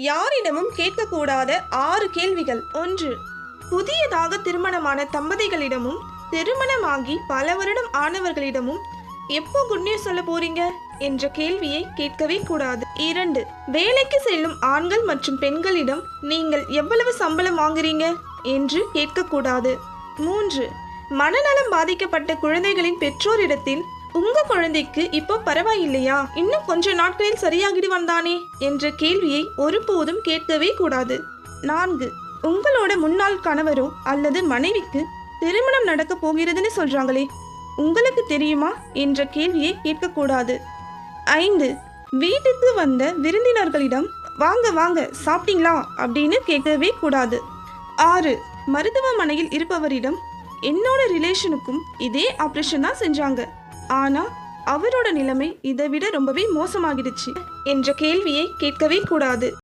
யாரிடமும் கேட்கக்கூடாத 6 கேள்விகள். 1. புதியதாக திருமணமான தம்பதிகளிடமும் திருமணமாகி பல வருடம் ஆனவர்களிடமும் எப்போ குட் நியூஸ் சொல்ல போறீங்க என்ற கேள்வியை கேட்கவே கூடாது. 2. வேலைக்கு செல்லும் ஆண்கள் மற்றும் பெண்களிடம் நீங்கள் எவ்வளவு சம்பளம் வாங்குறீங்க என்று கேட்கக்கூடாது. 3. மனநலம் பாதிக்கப்பட்ட குழந்தைகளின் பெற்றோரிடத்தில் உங்க குழந்தைக்கு இப்போ பரவாயில்லையா, இன்னும் கொஞ்ச நாட்களில் சரியாகிடுவான் தானே என்ற கேள்வியை ஒருபோதும் கேட்கவே கூடாது. 4. உங்களோட முன்னாள் கணவரோ அல்லது மனைவிக்கு திருமணம் நடக்க போகிறதுன்னு சொல்றாங்களே, உங்களுக்கு தெரியுமா என்ற கேள்வியை கேட்கக்கூடாது. 5. வீட்டுக்கு வந்த விருந்தினர்களிடம் வாங்க வாங்க சாப்பிட்டீங்களா அப்படின்னு கேட்கவே கூடாது. 6. மருத்துவமனையில் இருப்பவரிடம் என்னோட ரிலேஷனுக்கும் இதே ஆப்ரேஷன் தான் செஞ்சாங்க, ஆனா அவரோட நிலைமை இதை விட ரொம்பவே மோசமாகிடுச்சு என்ற கேள்வியை கேட்கவே கூடாது.